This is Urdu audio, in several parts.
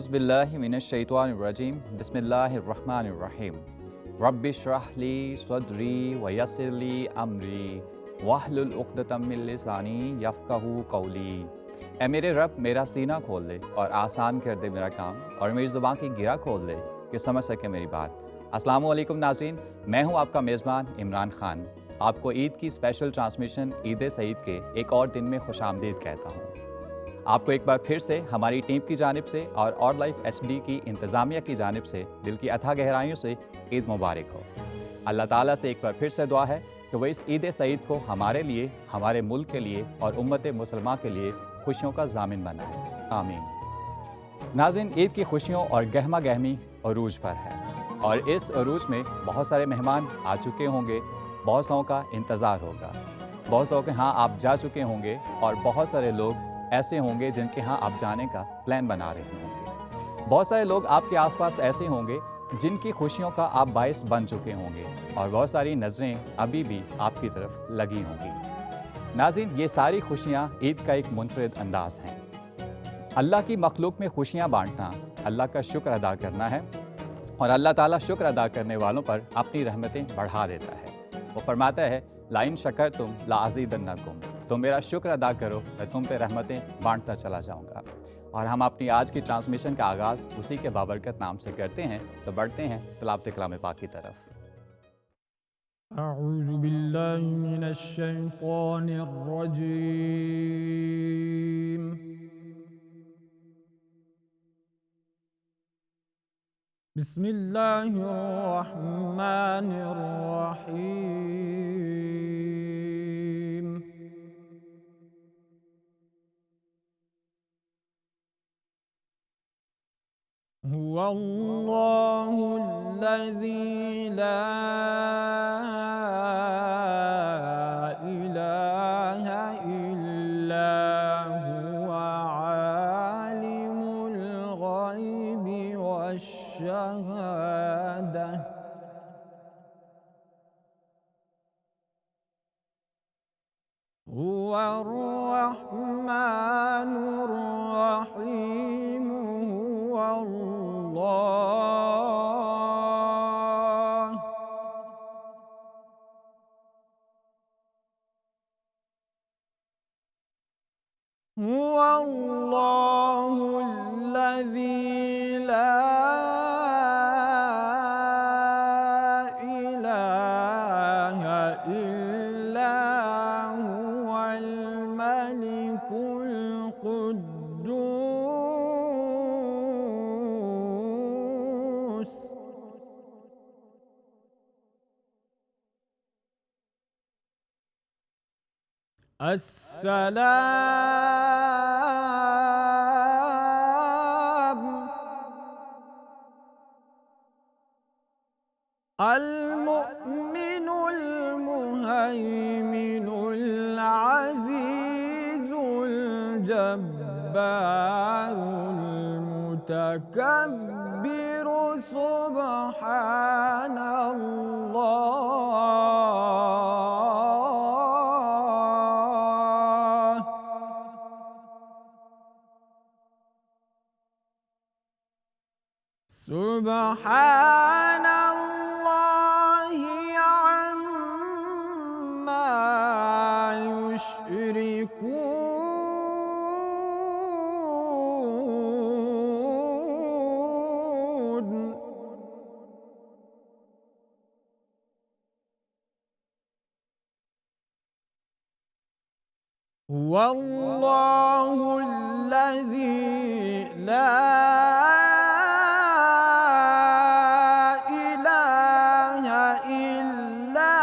اعوذ باللہ من الشیطان الرجیم بسم اللہ الرحمن الرحیم رب اشرح لی صدری ویسر لی امری واحلل عقدۃ من لسانی یفقہوا قولی۔ اے میرے رب میرا سینہ کھول دے اور آسان کر دے میرا کام، اور میری زبان کی گرہ کھول دے کہ سمجھ سکے میری بات۔ السلام علیکم ناظرین، میں ہوں آپ کا میزبان عمران خان۔ آپ کو عید کی اسپیشل ٹرانسمیشن عید سعید کے ایک اور دن میں خوش آمدید کہتا ہوں۔ آپ کو ایک بار پھر سے ہماری ٹیم کی جانب سے اور لائف ایچ ڈی کی انتظامیہ کی جانب سے دل کی اتھا گہرائیوں سے عید مبارک ہو۔ اللہ تعالیٰ سے ایک بار پھر سے دعا ہے کہ وہ اس عید سعید کو ہمارے لیے، ہمارے ملک کے لیے اور امت مسلمہ کے لیے خوشیوں کا ضامن بنائے، آمین۔ ناظرین، عید کی خوشیوں اور گہما گہمی عروج پر ہے، اور اس عروج میں بہت سارے مہمان آ چکے ہوں گے، بہت سو کا انتظار ہوگا، بہت سو کے ہاں آپ جا چکے ہوں گے، اور بہت سارے لوگ ایسے ہوں گے جن کے ہاں آپ جانے کا پلان بنا رہے ہوں گے۔ بہت سارے لوگ آپ کے آس پاس ایسے ہوں گے جن کی خوشیوں کا آپ باعث بن چکے ہوں گے، اور بہت ساری نظریں ابھی بھی آپ کی طرف لگی ہوں گی۔ ناظرین، یہ ساری خوشیاں عید کا ایک منفرد انداز ہیں۔ اللہ کی مخلوق میں خوشیاں بانٹنا اللہ کا شکر ادا کرنا ہے، اور اللہ تعالیٰ شکر ادا کرنے والوں پر اپنی رحمتیں بڑھا دیتا ہے۔ وہ فرماتا ہے لَإِن شَكَرْتُمْ لَأَزِيدَنَّكُمْ، تم میرا شکر ادا کرو میں تم پہ رحمتیں بانٹتا چلا جاؤں گا۔ اور ہم اپنی آج کی ٹرانسمیشن کا آغاز اسی کے بابرکت نام سے کرتے ہیں، تو بڑھتے ہیں تلاوت کلام پاک کی طرف۔ اعوذ باللہ من الشیطان الرجیم، بسم اللہ الرحمن الرحیم۔ هو الله الذي لا إله إلا هو عالم الغيب والشهادة، هو الرحمن الرحيم، هو الله، هو الله الذي لا إله إلا هو الملك القدوس، السلام، المؤمن المهيمن العزيز الجبار المتكبر، سبحان الله، سبحان الله عما يشركون، هو الله الذي لا إله إلا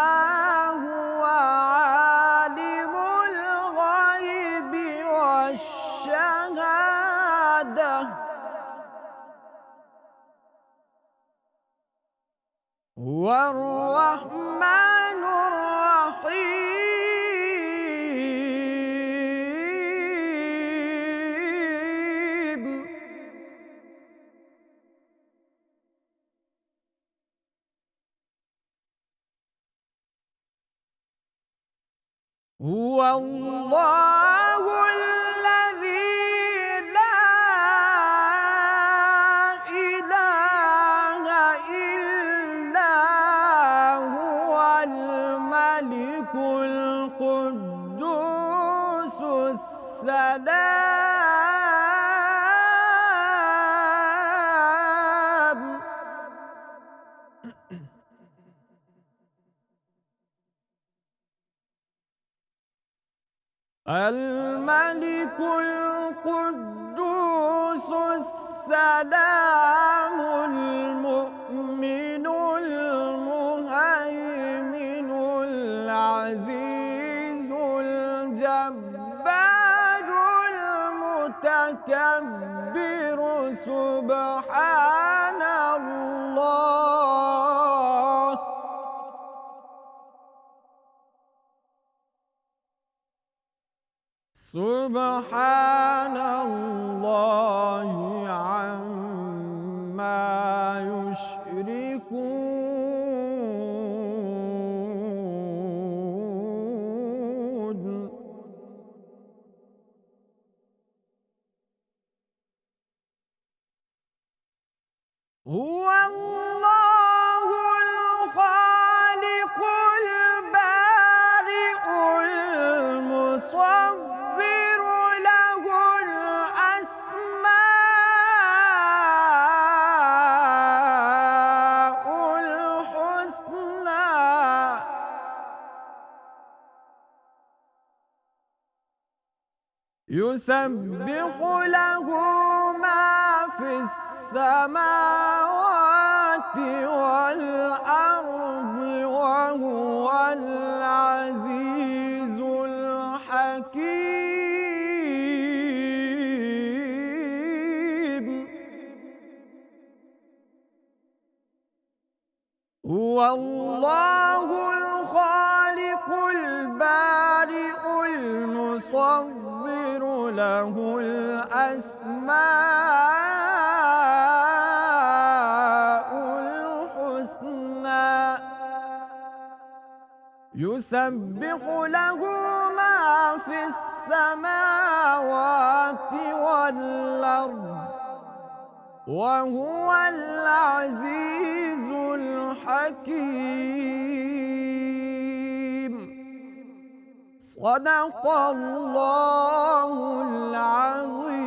هو عالم الغيب والشهادة، هو الرحمن الرحيم، هو الله الذي لا الملك القدوس السلام الملك القدوس السلام المؤمن المهيمن العزيز الجبار المتكبر سبحان الله سبحان الله عما يشركون هو الله الخالق البارئ المصور له الأسماء الحسنى يسبح له ما في السماوات والأرض وهو العزيز الحكيم هو الله الخالق البارئ المصور له الأسماء الحسنى يسبح له ما في السماوات والأرض وهو العزيز الحكيم صدق الله العظيم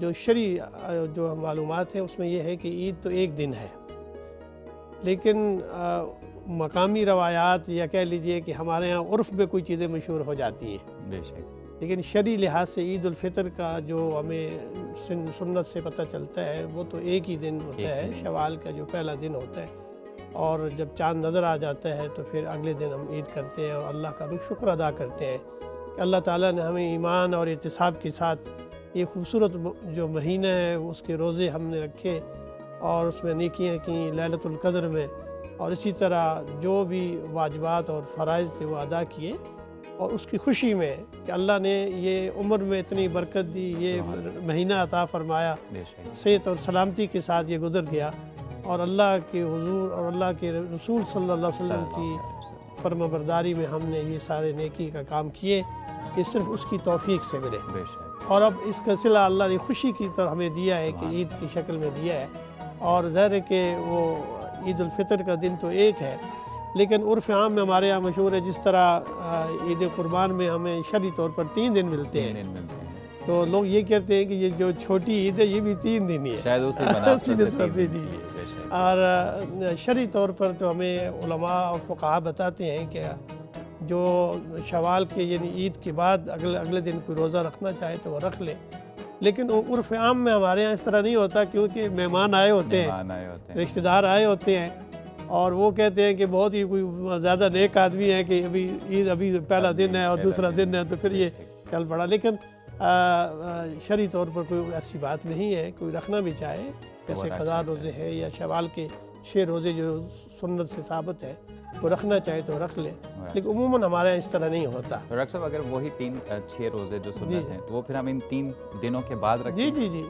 جو شرعی جو معلومات ہیں اس میں یہ ہے کہ عید تو ایک دن ہے، لیکن مقامی روایات یا کہہ لیجئے کہ ہمارے ہاں عرف میں کوئی چیزیں مشہور ہو جاتی ہیں، بے شک لیکن شرعی لحاظ سے عید الفطر کا جو ہمیں سنت سے پتہ چلتا ہے وہ تو ایک ہی دن ہوتا ہے، شوال کا جو پہلا دن ہوتا ہے، اور جب چاند نظر آ جاتا ہے تو پھر اگلے دن ہم عید کرتے ہیں اور اللہ کا شکر ادا کرتے ہیں کہ اللہ تعالیٰ نے ہمیں ایمان اور احتساب کے ساتھ یہ خوبصورت جو مہینہ ہے اس کے روزے ہم نے رکھے اور اس میں نیکیاں کیں لیلۃ القدر میں، اور اسی طرح جو بھی واجبات اور فرائض تھے وہ ادا کیے، اور اس کی خوشی میں کہ اللہ نے یہ عمر میں اتنی برکت دی، یہ مہینہ عطا فرمایا، بے شک صحت اور سلامتی کے ساتھ یہ گزر گیا، اور اللہ کے حضور اور اللہ کے رسول صلی اللہ علیہ وسلم کی فرما برداری میں ہم نے یہ سارے نیکی کا کام کیے کہ صرف اس کی توفیق سے ملے، بے شک اور اب اس کا صلہ اللہ نے خوشی کی طرح ہمیں دیا ہے کہ عید کی شکل میں دیا ہے، اور ظاہر ہے کہ وہ عید الفطر کا دن تو ایک ہے، لیکن عرف عام میں ہمارے یہاں مشہور ہے جس طرح عید قربان میں ہمیں شرعی طور پر 3 دن ملتے ہیں، تو لوگ یہ کہتے ہیں کہ یہ جو چھوٹی عید ہے یہ بھی 3 دن ہی ہے، شاید اسی نسبت سے جی، اور شرعی طور پر تو ہمیں علماء اور فقہاء بتاتے ہیں کہ جو شوال کے یعنی عید کے بعد اگلے دن کوئی روزہ رکھنا چاہے تو وہ رکھ لے، لیکن عرف عام میں ہمارے یہاں اس طرح نہیں ہوتا، کیونکہ مہمان آئے ہوتے ہیں، رشتہ دار آئے ہوتے ہیں، اور وہ کہتے ہیں کہ بہت ہی کوئی زیادہ نیک آدمی ہے کہ ابھی عید ابھی پہلا دن ہے اور دوسرا دن ہے تو پھر یہ چل پڑا، لیکن شرعی طور پر کوئی ایسی بات نہیں ہے، کوئی رکھنا بھی چاہے، جیسے قضاء روزے ہیں یا شوال کے 6 روزے جو سنت سے ثابت ہے وہ رکھنا چاہے تو رکھ لے، لیکن عموماً ہمارے یہاں اس طرح نہیں ہوتا۔ تو ڈاکٹر صاحب اگر وہی 6 روزے جو سنت ہیں تو وہ پھر ہم ان 3 دنوں کے بعد رکھیں؟ جی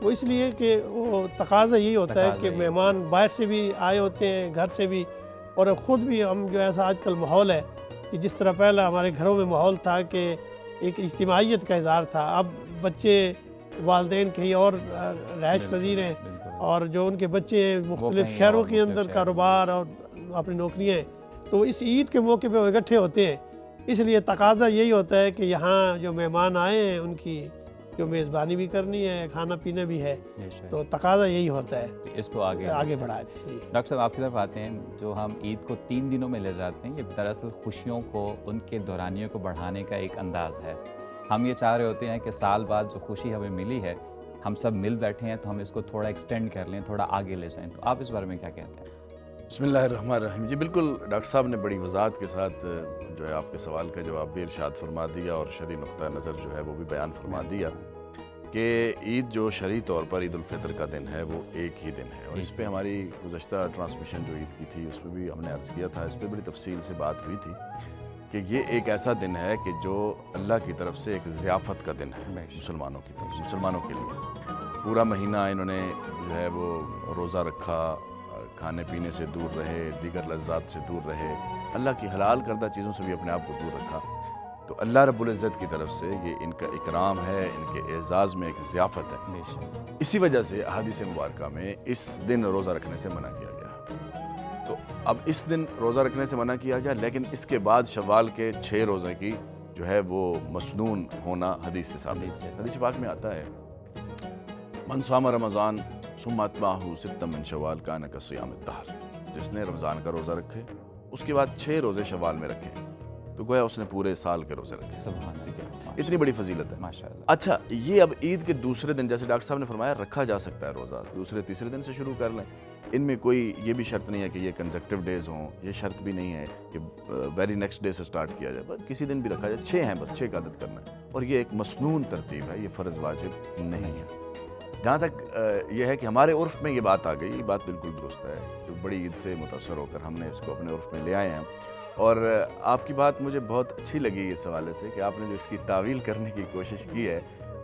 وہ اس لیے کہ وہ تقاضا یہی ہوتا ہے کہ مہمان باہر سے بھی آئے ہوتے ہیں، گھر سے بھی، اور خود بھی ہم جو ایسا آج کل ماحول ہے کہ جس طرح پہلے ہمارے گھروں میں ماحول تھا کہ ایک اجتماعیت کا اظہار تھا، اب بچے والدین کہیں اور رہائش پذیر ہیں اور جو ان کے بچے مختلف شہروں کے اندر کاروبار اور اپنی نوکریاں ہیں، تو اس عید کے موقع پہ وہ اکٹھے ہوتے ہیں، اس لیے تقاضا یہی ہوتا ہے کہ یہاں جو مہمان آئے ہیں ان کی جو میزبانی بھی کرنی ہے، کھانا پینا بھی ہے، تو تقاضا یہی ہوتا ہے اس کو آگے بڑھا دیں۔ ڈاکٹر صاحب آپ کی طرف آتے ہیں، جو ہم عید کو 3 دنوں میں لے جاتے ہیں، یہ دراصل خوشیوں کو، ان کے دورانیوں کو بڑھانے کا ایک انداز ہے۔ ہم یہ چاہ رہے ہوتے ہیں کہ سال بعد جو خوشی ہمیں ملی ہے، ہم سب مل بیٹھے ہیں تو ہم اس کو تھوڑا ایکسٹینڈ کر لیں، تھوڑا آگے لے جائیں، تو آپ اس بارے میں کیا کہتے ہیں؟ بسم اللہ الرحمن الرحیم۔ جی بالکل، ڈاکٹر صاحب نے بڑی وضاحت کے ساتھ جو ہے آپ کے سوال کا جواب بھی ارشاد فرما دیا، اور شرعی نقطہ نظر جو ہے وہ بھی بیان فرما دیا کہ عید جو شرعی طور پر عید الفطر کا دن ہے وہ ایک ہی دن ہے، اور اس پہ ہماری گزشتہ ٹرانسمیشن جو عید کی تھی اس میں بھی ہم نے عرض کیا تھا، اس پہ بڑی تفصیل سے بات ہوئی تھی کہ یہ ایک ایسا دن ہے کہ جو اللہ کی طرف سے ایک ضیافت کا دن ہے مسلمانوں کی طرف، مسلمانوں کے لیے۔ پورا مہینہ انہوں نے جو ہے وہ روزہ رکھا، کھانے پینے سے دور رہے، دیگر لذات سے دور رہے، اللہ کی حلال کردہ چیزوں سے بھی اپنے آپ کو دور رکھا، تو اللہ رب العزت کی طرف سے یہ ان کا اکرام ہے، ان کے اعزاز میں ایک ضیافت ہے۔ اسی وجہ سے احادیث مبارکہ میں اس دن روزہ رکھنے سے منع کیا گیا۔ تو اب اس دن روزہ رکھنے سے منع کیا گیا، لیکن اس کے بعد شوال کے 6 روزے کی جو ہے وہ مسنون ہونا حدیث سے ثابت ہے۔ حدیث پاک میں آتا ہے من صام رمضان ثم اتبعہ ستا من شوال کان کصیام الدہر، جس نے رمضان کا روزہ رکھے اس کے بعد 6 روزے شوال میں رکھے تو گویا اس نے پورے سال کے روزے رکھے۔ سبحان اللہ، اتنی بڑی فضیلت ہے ماشاءاللہ۔ اچھا، یہ اب عید کے دوسرے دن جیسے ڈاکٹر صاحب نے فرمایا رکھا جا سکتا ہے روزہ، دوسرے تیسرے دن سے شروع کر لیں، ان میں کوئی یہ بھی شرط نہیں ہے کہ یہ کنزیکٹیو ڈیز ہوں، یہ شرط بھی نہیں ہے کہ ویری نیکسٹ ڈے سے سٹارٹ کیا جائے، بس کسی دن بھی رکھا جائے، 6 ہیں بس 6 کا عدد کرنا ہے، اور یہ ایک مسنون ترتیب ہے، یہ فرض واجب نہیں ہے۔ جہاں تک یہ ہے کہ ہمارے عرف میں یہ بات آ گئی، یہ بات بالکل درست ہے، جو بڑی عید سے متاثر ہو کر ہم نے اس کو اپنے عرف میں لے آئے ہیں، اور آپ کی بات مجھے بہت اچھی لگی اس حوالے سے کہ آپ نے جو اس کی تعویل کرنے کی کوشش کی ہے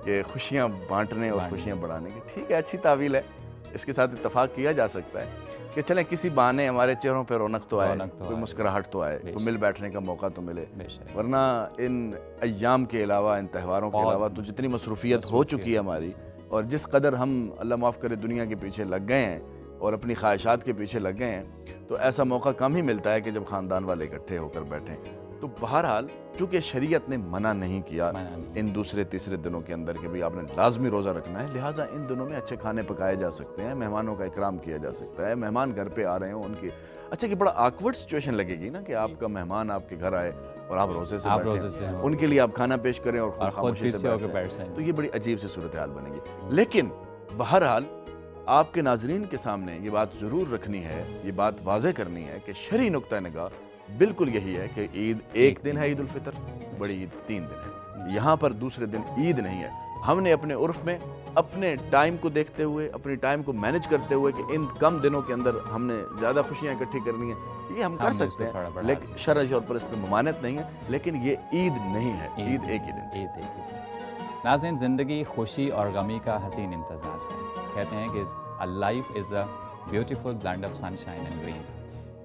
کہ خوشیاں بانٹنے اور خوشیاں بڑھانے کی، ٹھیک ہے، اچھی تعویل ہے، اس کے ساتھ اتفاق کیا جا سکتا ہے کہ چلیں کسی بہانے ہمارے چہروں پہ رونق تو آئے، کوئی مسکراہٹ تو آئے، کوئی مل بیٹھنے کا موقع تو ملے، ورنہ ان ایام کے علاوہ، ان تہواروں کے علاوہ تو جتنی مصروفیت ہو چکی ہے ہماری، اور جس قدر ہم اللہ معاف کرے دنیا کے پیچھے لگ گئے ہیں اور اپنی خواہشات کے پیچھے لگ گئے ہیں، تو ایسا موقع کم ہی ملتا ہے کہ جب خاندان والے اکٹھے ہو کر بیٹھیں۔ تو بہرحال چونکہ شریعت نے منع نہیں کیا منع نہیں۔ ان دوسرے تیسرے دنوں کے اندر کہ بھئی آپ نے لازمی روزہ رکھنا ہے، لہٰذا ان دنوں میں اچھے کھانے پکائے جا سکتے ہیں، مہمانوں کا اکرام کیا جا سکتا ہے، مہمان گھر پہ آ رہے ہوں ان کی اچھا کہ بڑا آکورڈ سچویشن لگے گی نا کہ آپ کا مہمان آپ کے گھر آئے اور آپ روزے سے بیٹھیں، ان کے لیے آپ کھانا پیش کریں اور خود خاموشی سے بیٹھ جائیں، تو یہ بڑی عجیب سی صورتحال بنے گی۔ لیکن بہرحال آپ کے ناظرین کے سامنے یہ بات ضرور رکھنی ہے، یہ بات واضح کرنی ہے کہ شرعی نقطہ نگاہ بالکل یہی ہے کہ عید ایک دن ہے، عید الفطر، بڑی عید 3 دن ہے، یہاں پر دوسرے دن عید نہیں ہے۔ ہم نے اپنے عرف میں اپنے ٹائم کو دیکھتے ہوئے، اپنی ٹائم کو مینج کرتے ہوئے کہ ان کم دنوں کے اندر ہم نے زیادہ خوشیاں اکٹھی کرنی ہیں، یہ ہم کر سکتے ہیں، لیکن شرعی طور پر اس پہ ممانعت نہیں ہے، لیکن یہ عید نہیں ہے، عید ایک ہی دن۔ عید ایک ہی دن۔ ناظرین، زندگی خوشی اور غمی کا حسین امتزاج ہے۔ کہتے ہیں کہ life is a beautiful blend of sunshine and rain.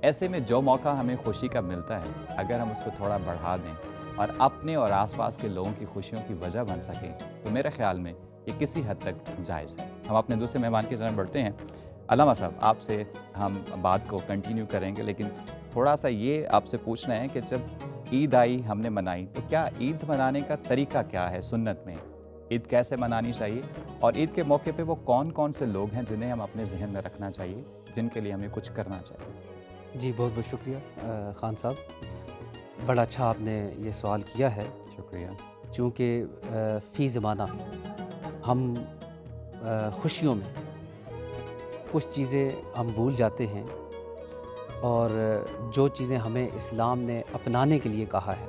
ایسے میں جو موقع ہمیں خوشی کا ملتا ہے، اگر ہم اس کو تھوڑا بڑھا دیں اور اپنے اور آس پاس کے لوگوں کی خوشیوں کی وجہ بن سکیں تو میرے خیال میں یہ کسی حد تک جائز ہے۔ ہم اپنے دوسرے مہمان کی طرف بڑھتے ہیں۔ علامہ صاحب، آپ سے ہم بات کو کنٹینیو کریں گے، لیکن تھوڑا سا یہ آپ سے پوچھنا ہے کہ جب عید آئی، ہم نے منائی، تو کیا عید منانے کا طریقہ کیا ہے سنت میں؟ عید کیسے منانی چاہیے اور عید کے موقع پہ وہ کون کون سے لوگ ہیں جنہیں ہم اپنے ذہن میں رکھنا چاہیے، جن کے لیے ہمیں کچھ کرنا چاہیے؟ جی بہت بہت شکریہ خان صاحب، بڑا اچھا آپ نے یہ سوال کیا ہے۔ شکریہ۔ چونکہ فی زمانہ ہم خوشیوں میں کچھ چیزیں ہم بھول جاتے ہیں، اور جو چیزیں ہمیں اسلام نے اپنانے کے لیے کہا ہے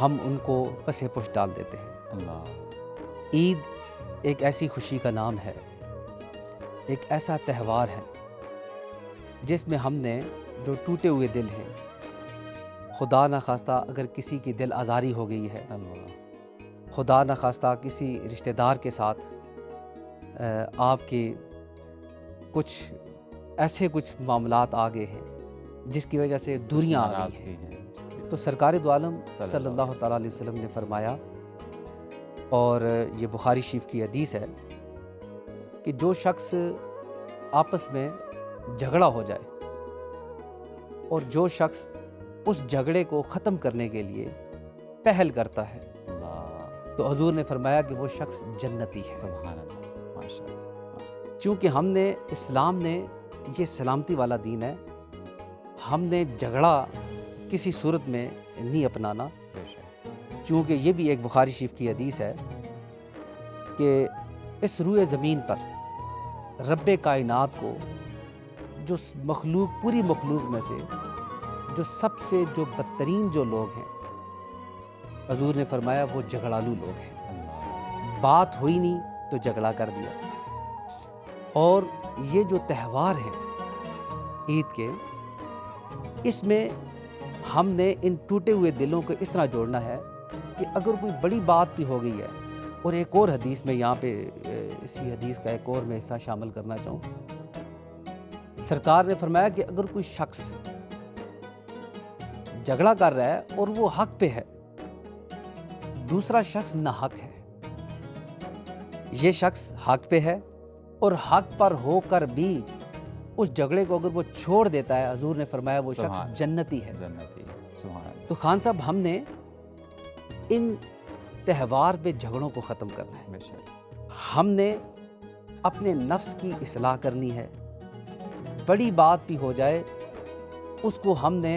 ہم ان کو پس پش ڈال دیتے ہیں۔ اللہ۔ عید ایک ایسی خوشی کا نام ہے، ایک ایسا تہوار ہے جس میں ہم نے جو ٹوٹے ہوئے دل ہیں، خدا نخواستہ اگر کسی کی دل آزاری ہو گئی ہے، خدا نخواستہ کسی رشتہ دار کے ساتھ آپ کے کچھ ایسے کچھ معاملات آ گئے ہیں جس کی وجہ سے دوریاں آ گئی ہیں، تو سرکار دو عالم صلی اللہ تعالیٰ علیہ وسلم نے فرمایا، اور یہ بخاری شریف کی حدیث ہے، کہ جو شخص آپس میں جھگڑا ہو جائے اور جو شخص اس جھگڑے کو ختم کرنے کے لیے پہل کرتا ہے، تو حضور نے فرمایا کہ وہ شخص جنتی ہے۔ سبحان اللہ، ماشاء اللہ۔ چونکہ ہم نے، اسلام نے یہ سلامتی والا دین ہے، ہم نے جھگڑا کسی صورت میں نہیں اپنانا، چونکہ یہ بھی ایک بخاری شریف کی حدیث ہے کہ اس روئے زمین پر رب کائنات کو جو مخلوق، پوری مخلوق میں سے جو سب سے جو بدترین جو لوگ ہیں، حضور نے فرمایا وہ جھگڑالو لوگ ہیں۔ بات ہوئی نہیں تو جھگڑا کر دیا۔ اور یہ جو تہوار ہے عید کے، اس میں ہم نے ان ٹوٹے ہوئے دلوں کو اس طرح جوڑنا ہے کہ اگر کوئی بڑی بات بھی ہو گئی ہے، اور ایک اور حدیث میں یہاں پہ اسی حدیث کا ایک اور میں حصہ شامل کرنا چاہوں، سرکار نے فرمایا کہ اگر کوئی شخص جھگڑا کر رہا ہے اور وہ حق پہ ہے، دوسرا شخص ناحق ہے، یہ شخص حق پہ ہے اور حق پر ہو کر بھی اس جھگڑے کو اگر وہ چھوڑ دیتا ہے، حضور نے فرمایا وہ شخص جنتی ہے۔ تو خان صاحب، ہم نے ان تہوار پہ جھگڑوں کو ختم کرنا ہے، ہم نے اپنے نفس کی اصلاح کرنی ہے۔ بڑی بات بھی ہو جائے اس کو ہم نے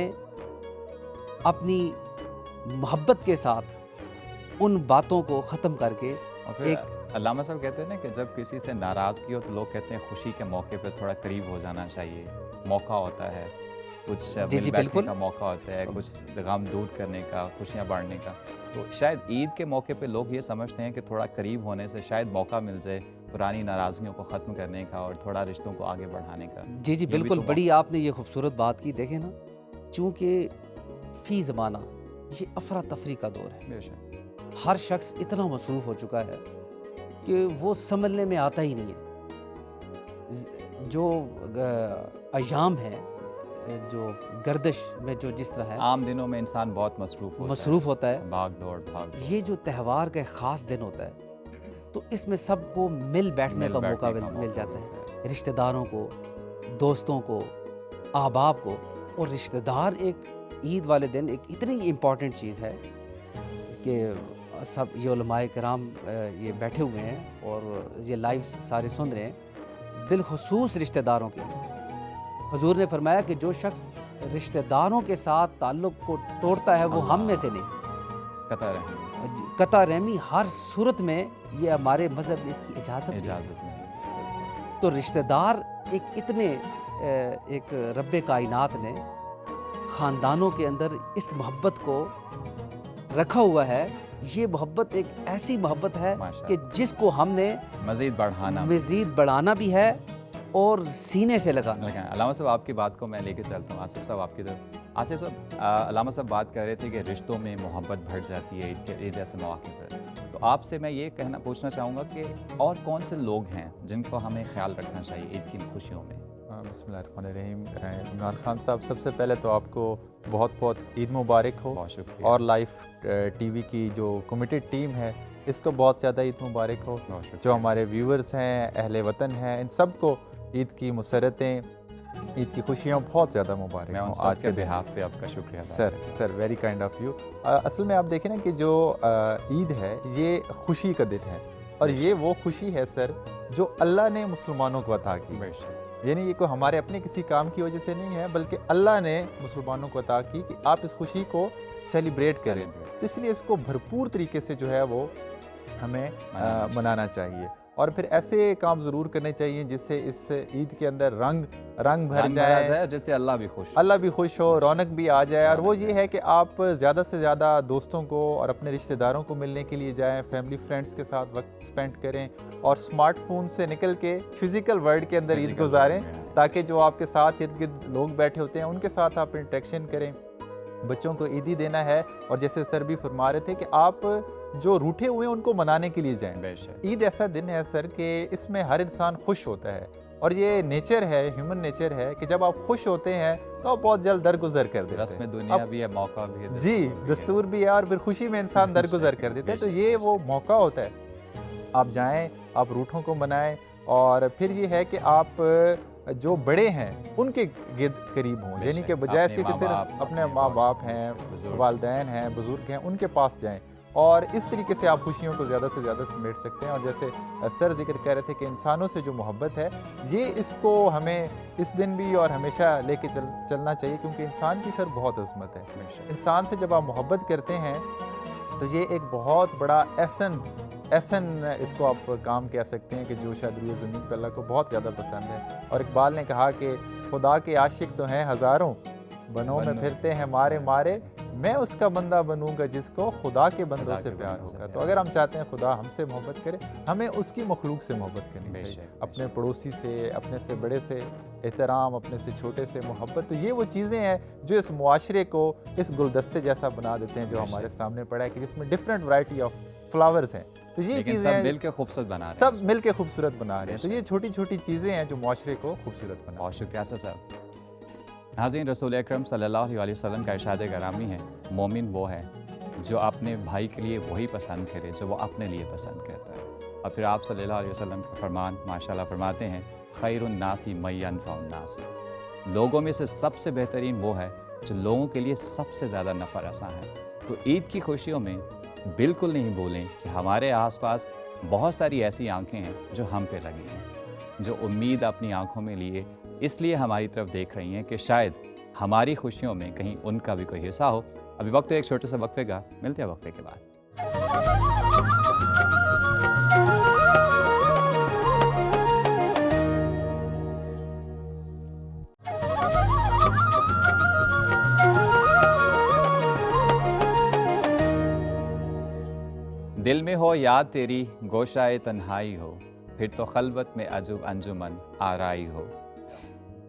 اپنی محبت کے ساتھ ان باتوں کو ختم کر کے ایک علامہ صاحب کہتے ہیں نا کہ جب کسی سے ناراضگی ہو تو لوگ کہتے ہیں خوشی کے موقع پہ تھوڑا قریب ہو جانا چاہیے، موقع ہوتا ہے، کچھ مل بیٹھنے کا موقع ہوتا ہے، کچھ غم دور کرنے کا، خوشیاں بانٹنے کا۔ تو شاید عید کے موقع پہ لوگ یہ سمجھتے ہیں کہ تھوڑا قریب ہونے سے شاید موقع مل جائے پرانی ناراضگیوں کو ختم کرنے کا اور تھوڑا رشتوں کو آگے بڑھانے کا۔ جی بالکل، بڑی آپ نے یہ خوبصورت بات کی۔ دیکھیں نا، چونکہ فی زمانہ یہ افراتفری کا دور ہے، ہر شخص اتنا مصروف ہو چکا ہے کہ وہ سنبھلنے میں آتا ہی نہیں ہے۔ جو ایام ہیں، جو گردش میں جو جس طرح ہے، عام دنوں میں انسان بہت مصروف ہوتا ہے، بھاگ دوڑ۔ یہ جو تہوار کا خاص دن ہوتا ہے تو اس میں سب کو مل بیٹھنے کا موقع مل جاتا ہے، رشتہ داروں کو، دوستوں کو، احباب کو۔ اور رشتہ دار ایک عید والے دن ایک اتنی امپورٹنٹ چیز ہے کہ سب یہ علماء کرام یہ بیٹھے ہوئے ہیں اور یہ لائیو سارے سن رہے ہیں، بالخصوص رشتہ داروں کے لیے حضور نے فرمایا کہ جو شخص رشتہ داروں کے ساتھ تعلق کو توڑتا ہے وہ ہم میں سے نہیں، قطع رحمی ہر صورت میں یہ ہمارے مذہب میں اس کی اجازت نہیں۔ تو رشتہ دار ایک اتنے ایک رب کائنات نے خاندانوں کے اندر اس محبت کو رکھا ہوا ہے۔ یہ محبت ایک ایسی محبت ہے کہ جس کو ہم نے مزید بڑھانا بھی ہے اور سینے سے لگانا۔ علامہ صاحب آپ کی بات کو میں لے کے چلتا ہوں آصف صاحب آپ کی طرف۔ آصف صاحب، علامہ صاحب بات کر رہے تھے کہ رشتوں میں محبت بڑھ جاتی ہے عید جیسے مواقع پر، تو آپ سے میں یہ پوچھنا چاہوں گا کہ اور کون سے لوگ ہیں جن کو ہمیں خیال رکھنا چاہیے عید کی خوشیوں میں؟ بسم اللہ الرحمن الرحیم۔ عمران خان صاحب، سب سے پہلے تو آپ کو بہت بہت عید مبارک ہو، بہت شکریہ، اور لائف ٹی وی کی جو کمیٹیڈ ٹیم ہے اس کو بہت زیادہ عید مبارک ہو۔ جو ہمارے ویورز ہیں، اہل وطن ہیں، ان سب کو عید کی مسرتیں، عید کی خوشیاں بہت زیادہ مبارک ہوں۔ آج کے بہاف پہ آپ کا شکریہ سر ویری کائنڈ آف یو۔ اصل میں آپ دیکھیں نا کہ جو عید ہے یہ خوشی کا دن ہے، اور یہ وہ خوشی ہے سر جو اللہ نے مسلمانوں کو عطا کی۔ یعنی یہ کوئی ہمارے اپنے کسی کام کی وجہ سے نہیں ہے، بلکہ اللہ نے مسلمانوں کو عطا کی کہ آپ اس خوشی کو سیلیبریٹ کریں، تو اس لیے اس کو بھرپور طریقے سے جو ہے وہ ہمیں منانا چاہیے، اور پھر ایسے کام ضرور کرنے چاہیے جس سے اس عید کے اندر رنگ بھر جائے، جس سے اللہ بھی خوش ہو، رونق بھی آ جائے۔ اور وہ یہ ہے کہ آپ زیادہ سے زیادہ دوستوں کو اور اپنے رشتہ داروں کو ملنے کے لیے جائیں، فیملی فرینڈس کے ساتھ وقت سپینڈ کریں، اور سمارٹ فون سے نکل کے فزیکل ورلڈ کے اندر عید گزاریں، تاکہ جو آپ کے ساتھ ارد گرد لوگ بیٹھے ہوتے ہیں ان کے ساتھ آپ انٹریکشن کریں۔ بچوں کو عیدی دینا ہے، اور جیسے سر بھی فرما رہے تھے کہ آپ جو روٹھے ہوئے ہیں ان کو منانے کے لیے جائیں۔ عید ایسا دن ہے سر کہ اس میں ہر انسان خوش ہوتا ہے، اور یہ نیچر ہے، ہیومن نیچر ہے کہ جب آپ خوش ہوتے ہیں تو آپ بہت جلد درگزر کر دیتے ہیں۔ رسم دنیا بھی ہے، موقع بھی ہے، جی دستور بھی ہے، اور پھر خوشی میں انسان درگزر کر دیتے ہیں۔ تو یہ وہ موقع ہوتا ہے، آپ جائیں، آپ روٹھوں کو منائیں، اور پھر یہ ہے کہ آپ جو بڑے ہیں ان کے گرد قریب ہوں، یعنی کہ بجائے اس کے کہ صرف اپنے ماں باپ ہیں، والدین ہیں، بزرگ ہیں، ان کے پاس جائیں، اور اس طریقے سے آپ خوشیوں کو زیادہ سے زیادہ سمیٹ سکتے ہیں۔ اور جیسے سر ذکر کہہ رہے تھے کہ انسانوں سے جو محبت ہے، یہ اس کو ہمیں اس دن بھی اور ہمیشہ لے کے چلنا چاہیے، کیونکہ انسان کی سر بہت عظمت ہے۔ انسان سے جب آپ محبت کرتے ہیں تو یہ ایک بہت بڑا احسن اس کو آپ کام کہہ سکتے ہیں کہ جو شاید روئے زمین پہ اللہ کو بہت زیادہ پسند ہے۔ اور اقبال نے کہا کہ خدا کے عاشق تو ہیں ہزاروں، بنوں میں پھرتے ہیں مارے، میں اس کا بندہ بنوں گا جس کو خدا کے بندوں سے پیار ہوگا۔ تو اگر ہم چاہتے ہیں خدا ہم سے محبت کرے، ہمیں اس کی مخلوق سے محبت کرنی چاہیے، اپنے پڑوسی سے، اپنے سے بڑے سے احترام، اپنے سے چھوٹے سے محبت۔ تو یہ وہ چیزیں ہیں جو اس معاشرے کو اس گلدستے جیسا بنا دیتے ہیں جو ہمارے سامنے پڑا ہے، کہ جس میں ڈفرینٹ ورائٹی آف فلاورز ہیں۔ تو یہ چیزیں سب مل کے خوبصورت بنا رہے ہیں، سب مل کے خوبصورت بنا رہے ہیں۔ تو یہ چھوٹی چھوٹی چیزیں ہیں جو معاشرے کو خوبصورت بنا رہے ہیں۔ بہت شکریہ صاحب۔ ناظرین، رسول اکرم صلی اللہ علیہ وسلم کا ارشاد گرامی ہے، مومن وہ ہے جو اپنے بھائی کے لیے وہی پسند کرے جو وہ اپنے لیے پسند کرتا ہے۔ اور پھر آپ صلی اللہ علیہ وسلم کا فرمان ماشاءاللہ فرماتے ہیں، خیر الناس من ینفع الناس، لوگوں میں سے سب سے بہترین وہ ہے جو لوگوں کے لیے سب سے زیادہ نفع رساں ہے۔ تو عید کی خوشیوں میں بالکل نہیں بھولیں کہ ہمارے آس پاس بہت ساری ایسی آنکھیں ہیں جو ہم پہ لگی ہیں، جو امید اپنی آنکھوں میں لیے اس لیے ہماری طرف دیکھ رہی ہیں کہ شاید ہماری خوشیوں میں کہیں ان کا بھی کوئی حصہ ہو۔ ابھی وقت ہے ایک چھوٹے سے وقفے کا، ملتے ہیں وقفے کے بعد۔ دل میں ہو یاد تیری گوشائے تنہائی ہو، پھر تو خلوت میں عجب انجمن آرائی ہو۔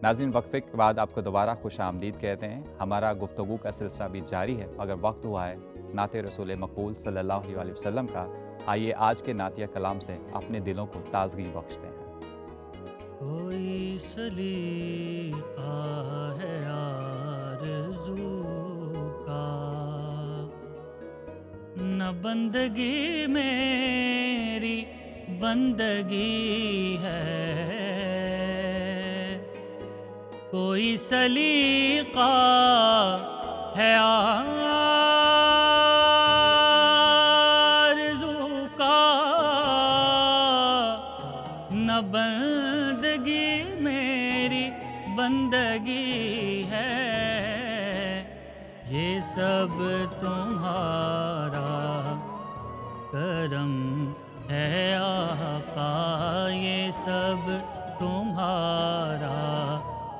ناظرین، وقفے کے بعد آپ کو دوبارہ خوش آمدید کہتے ہیں۔ ہمارا گفتگو کا سلسلہ بھی جاری ہے، مگر وقت ہوا ہے نعت رسول مقبول صلی اللہ علیہ وسلم کا۔ آئیے آج کے نعتیہ کلام سے اپنے دلوں کو تازگی بخشتے ہیں۔ کوئی سلیقہ ہے آرزو کا، نہ بندگی میری بندگی ہے، کوئی سلیقہ ہے آرزو کا، نہ بندگی میری بندگی ہے، یہ سب تمہارا کرم ہے آقا، یہ سب تمہارا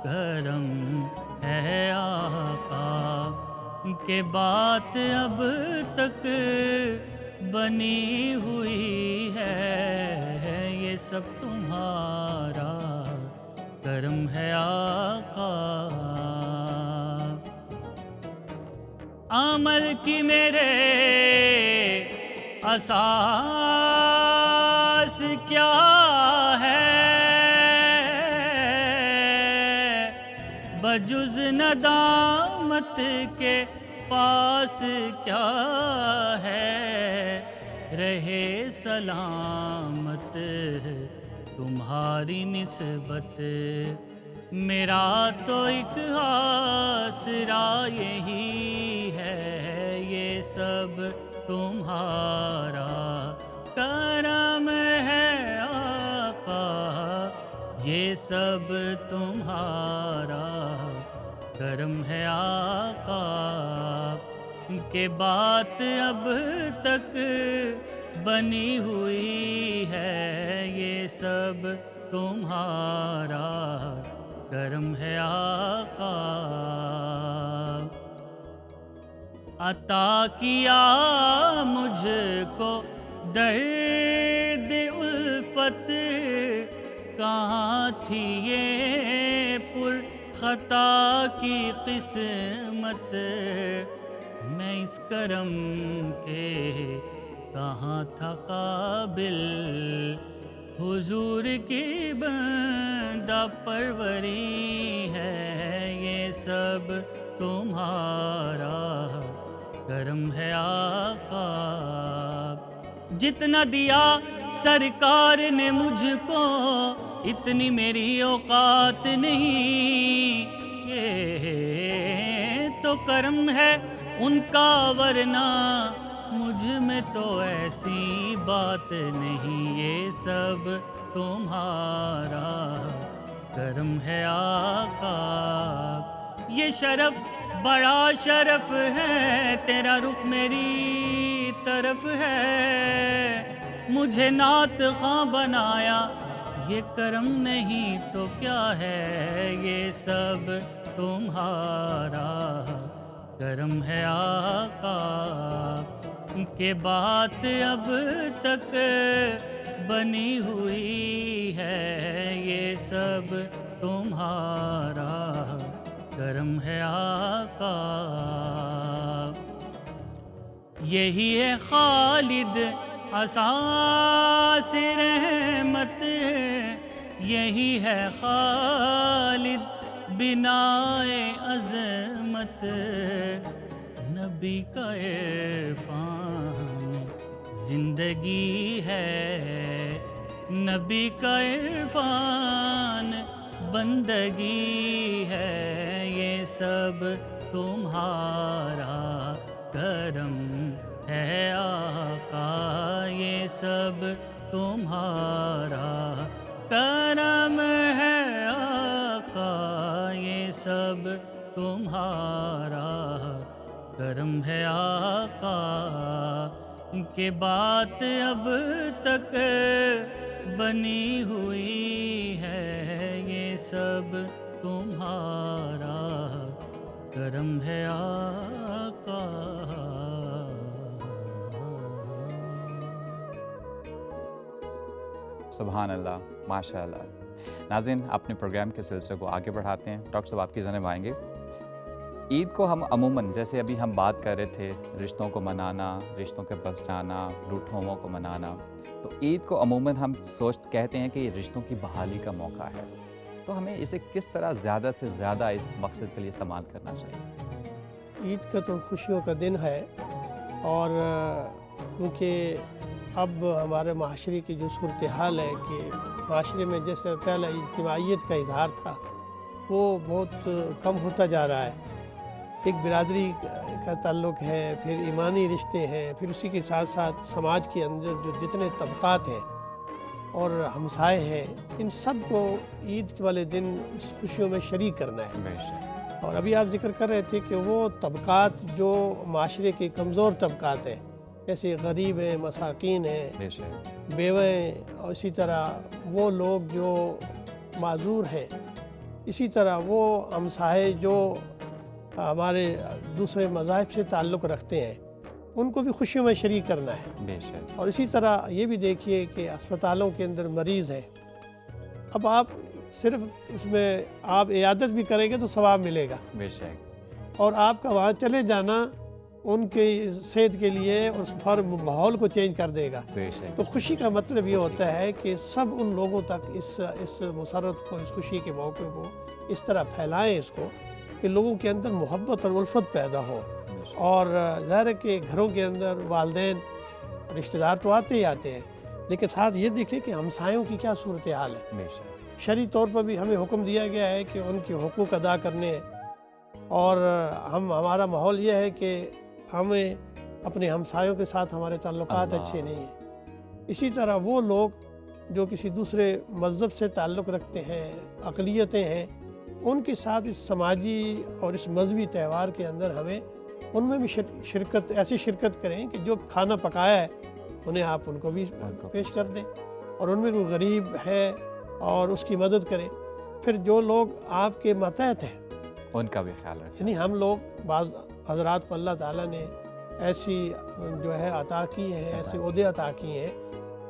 کرم ہے آقا، کہ بات اب تک بنی ہوئی ہے، یہ سب تمہارا کرم ہے آقا۔ عمل کی میرے اساس کیا ہے، بجز ندامت کے پاس کیا ہے، رہے سلامت تمہاری نسبت، میرا تو ایک آسرا یہی ہے، یہ سب تمہارا کرم ہے آقا، یہ سب تمہارا کرم ہے آقا، کہ بات اب تک بنی ہوئی ہے، یہ سب تمہارا کرم ہے آقا۔ عطا کیا مجھ کو درد الفت، کہاں تھی یہ پر خطا کی قسمت، میں اس کرم کے کہاں تھا قابل، حضور کی بندہ پروری ہے، یہ سب تمہارا کرم ہے آقا، جتنا دیا سرکار نے مجھ کو اتنی میری اوقات نہیں، یہ تو کرم ہے ان کا، ورنہ مجھ میں تو ایسی بات نہیں، یہ سب تمہارا کرم ہے آقا، یہ شرف بڑا شرف ہے، تیرا رخ میری طرف ہے، مجھے نعت خواں بنایا، یہ کرم نہیں تو کیا ہے، یہ سب تمہارا کرم ہے آقا، کہ بات اب تک بنی ہوئی ہے، یہ سب تمہارا کرم ہے آقا، یہی ہے خالد اساس رحمت، یہی ہے خالد بنائے عظمت، نبی کا عرفان زندگی ہے، نبی کا عرفان بندگی ہے، یہ سب تمہارا کرم ہے آقا، یہ سب تمہارا کرم ہے آقا، یہ سب تمہارا کرم ہے آقا، کہ بات اب تک بنی ہوئی ہے، یہ سب تمہارا کرم ہے آقا۔ سبحان اللہ، ماشاء اللہ۔ ناظرین، اپنے پروگرام کے سلسلے کو آگے بڑھاتے ہیں، ڈاکٹر صاحب آپ کی جانب آئیں گے۔ عید کو ہم عموماً جیسے ابھی ہم بات کر رہے تھے رشتوں کو منانا، رشتوں کے بس جانا، روٹھوموں کو منانا، تو عید کو عموماً ہم کہتے ہیں کہ یہ رشتوں کی بحالی کا موقع ہے، تو ہمیں اسے کس طرح زیادہ سے زیادہ اس مقصد کے لیے استعمال کرنا چاہیے؟ عید کا تو خوشیوں کا دن ہے، اور کیونکہ اب ہمارے معاشرے کی جو صورتحال ہے کہ معاشرے میں جیسے پہلے اجتماعیت کا اظہار تھا وہ بہت کم ہوتا جا رہا ہے، ایک برادری کا تعلق ہے، پھر ایمانی رشتے ہیں، پھر اسی کے ساتھ ساتھ سماج کے اندر جو جتنے طبقات ہیں اور ہمسائے ہیں، ان سب کو عید والے دن اس خوشیوں میں شریک کرنا ہے۔ بے شک، اور ابھی آپ ذکر کر رہے تھے کہ وہ طبقات جو معاشرے کے کمزور طبقات ہیں، جیسے غریب ہیں، مساکین ہیں، بے شک، بیویں، اور اسی طرح وہ لوگ جو معذور ہیں، اسی طرح وہ ہمسائے جو ہمارے دوسرے مذاہب سے تعلق رکھتے ہیں، ان کو بھی خوشیوں میں شریک کرنا ہے۔ بے شک، اور اسی طرح یہ بھی دیکھیے کہ اسپتالوں کے اندر مریض ہیں، اب آپ صرف اس میں آپ عیادت بھی کریں گے تو ثواب ملے گا، بے شک، اور آپ کا وہاں چلے جانا ان کی صحت کے لیے اور فوراً ماحول کو چینج کر دے گا۔ بے شک، تو خوشی کا مطلب یہ ہوتا ہے کہ سب ان لوگوں تک اس مسرت کو، اس خوشی کے موقع کو اس طرح پھیلائیں اس کو کہ لوگوں کے اندر محبت اور الفت پیدا ہو۔ اور ظاہر ہے کہ گھروں کے اندر والدین رشتہ دار تو آتے ہی آتے ہیں، لیکن ساتھ یہ دیکھیں کہ ہمسایوں کی کیا صورتحال ہے۔ بے شک، شرعی طور پر بھی ہمیں حکم دیا گیا ہے کہ ان کے حقوق ادا کرنے ہیں، اور ہمارا ماحول یہ ہے کہ ہمیں اپنے ہمسایوں کے ساتھ ہمارے تعلقات اللہ، اچھے نہیں ہیں۔ اسی طرح وہ لوگ جو کسی دوسرے مذہب سے تعلق رکھتے ہیں، اقلیتیں ہیں، ان کے ساتھ اس سماجی اور اس مذہبی تہوار کے اندر ہمیں ان میں بھی ایسی شرکت کریں کہ جو کھانا پکایا ہے انہیں آپ ان کو بھی پیش کر دیں، اور ان میں کوئی غریب ہے اور اس کی مدد کریں۔ پھر جو لوگ آپ کے ماتحت ہیں، ان کا بھی خیال رکھیں۔ یعنی ہم لوگ بعض حضرات کو اللہ تعالیٰ نے ایسی جو ہے عطا کی ہیں، ایسے عہدے عطا کیے ہیں،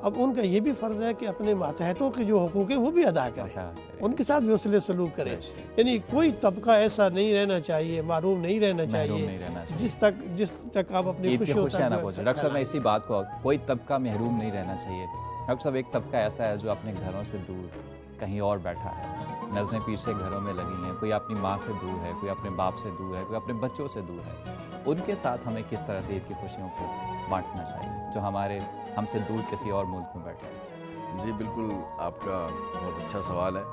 اب ان کا یہ بھی فرض ہے کہ اپنے ماتحتوں کے جو حقوق ہیں وہ بھی ادا کریں، ان کے ساتھ بھی حسن سلوک کریں۔ یعنی کوئی طبقہ ایسا نہیں رہنا چاہیے، محروم نہیں رہنا چاہیے، جس تک آپ اپنی عید کی خوشیوں خوشیاں نہ تک پہنچے۔ ڈاکٹر صاحب میں اسی بات کو، کوئی طبقہ محروم نہیں رہنا چاہیے۔ ڈاکٹر صاحب ایک طبقہ ایسا ہے جو اپنے گھروں سے دور کہیں اور بیٹھا ہے، نظریں پیچھے گھروں میں لگی ہیں، کوئی اپنی ماں سے دور ہے، کوئی اپنے باپ سے دور ہے، کوئی اپنے بچوں سے دور ہے۔ ان کے ساتھ ہمیں کس طرح سے عید کی خوشیوں کو بانٹنا چاہیے جو ہم سے دور کسی اور ملک میں بیٹھے ہیں؟ جی بالکل، آپ کا بہت اچھا سوال ہے۔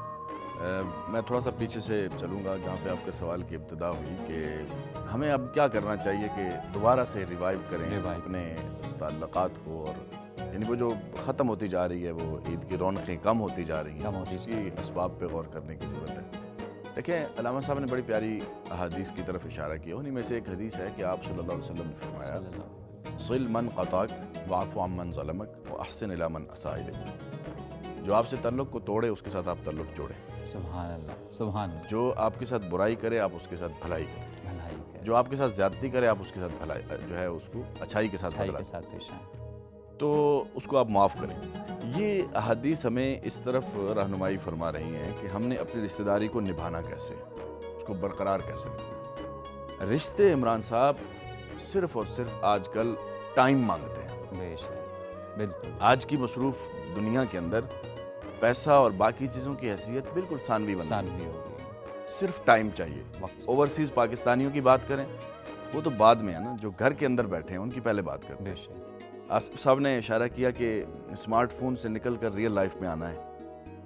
میں تھوڑا سا پیچھے سے چلوں گا جہاں پہ آپ کے سوال کی ابتدا ہوئی کہ ہمیں اب کیا کرنا چاہیے کہ دوبارہ سے ریوائیو کریں اپنے اس تعلقات کو، اور یعنی وہ جو ختم ہوتی جا رہی ہے، وہ عید کی رونقیں کم ہوتی جا رہی ہیں، اس کی اسباب پہ غور کرنے کی ضرورت ہے۔ دیکھیں، علامہ صاحب نے بڑی پیاری احادیث کی طرف اشارہ کیا، انہی میں سے ایک حدیث ہے کہ آپ صلی اللہ علیہ وسلم نے فرمایا، صل من قطعک واعف عن من ظلمک واحسن الی من اساء الیک۔ جو آپ سے تعلق کو توڑے اس کے ساتھ آپ تعلق جوڑیں۔ سبحان اللہ، سبحان اللہ۔ جو آپ کے ساتھ برائی کرے آپ اس کے ساتھ بھلائی کریں۔ بھلائی کرے، جو آپ کے ساتھ زیادتی کرے آپ اس کے ساتھ بھلائی جو ہے اس کو اچھائی کے ساتھ اچھائی بدلائیں، کے ساتھ پیش آئیں۔ تو اس کو آپ معاف کریں۔ یہ احادیث ہمیں اس طرف رہنمائی فرما رہی ہیں کہ ہم نے اپنی رشتہ داری کو نبھانا کیسے، اس کو برقرار کیسے رکھنا۔ رشتے عمران صاحب صرف اور صرف آج کل ٹائم مانگتے ہیں۔ بے شک، بالکل، آج کی مصروف دنیا کے اندر پیسہ اور باقی چیزوں کی حیثیت بالکل ثانوی بن گئی۔ ثانوی ہو گئی، صرف ٹائم چاہیے۔ وقت۔ اوورسیز پاکستانیوں کی بات کریں، وہ تو بعد میں ہے نا، جو گھر کے اندر بیٹھے ہیں ان کی پہلے بات کریں۔ بے شک، آصف صاحب نے اشارہ کیا کہ اسمارٹ فون سے نکل کر ریئل لائف میں آنا ہے۔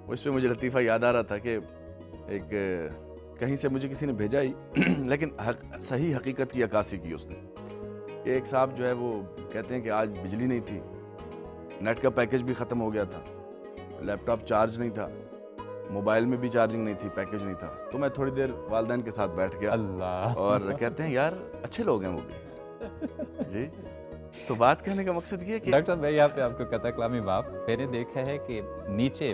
وہ اس پہ مجھے لطیفہ یاد آ رہا تھا کہ ایک کہیں سے مجھے کسی نے بھیجا ہی لیکن صحیح حقیقت کی عکاسی کی اس نے، کہ ایک صاحب جو ہے وہ کہتے ہیں کہ آج بجلی نہیں تھی، نیٹ کا پیکج بھی ختم ہو گیا تھا، لیپ ٹاپ چارج نہیں تھا، موبائل میں بھی چارجنگ نہیں تھی، پیکج نہیں تھا، تو میں تھوڑی دیر والدین کے ساتھ بیٹھ گیا اللہ، اور کہتے ہیں یار اچھے لوگ ہیں وہ بھی۔ جی تو بات کہنے کا مقصد یہ ہے کہ ڈاکٹر صاحب میں یہاں پہ آپ کو قطع کلامی باپ، میں نے دیکھا ہے کہ نیچے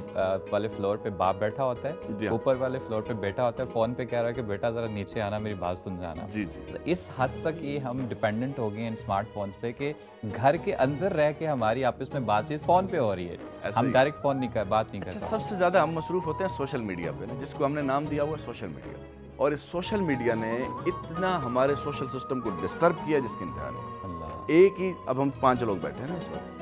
والے فلور پہ باپ بیٹھا ہوتا ہے، اوپر والے فلور پہ بیٹھا ہوتا ہے، فون پہ کہہ رہا ہے کہ بیٹا ذرا نیچے آنا، میری بات سن جانا۔ جی جی اس حد تک یہ ہم ڈیپینڈنٹ ہو گئے ہیں اسمارٹ فونز پہ کہ گھر کے اندر رہ کے ہماری آپس میں بات چیت فون پہ ہو رہی ہے، ہم ڈائریکٹ فون نہیں بات نہیں اچھا، کرتے۔ سب سے زیادہ ہم مصروف ہوتے ہیں سوشل میڈیا پہ، جس کو ہم نے نام دیا ہوا ہے سوشل میڈیا، اور اس سوشل میڈیا نے اتنا ہمارے سوشل سسٹم کو ڈسٹرب کیا جس کی انتہا نہیں۔ ایک ہی، اب ہم 5 لوگ بیٹھے ہیں نا اس وقت،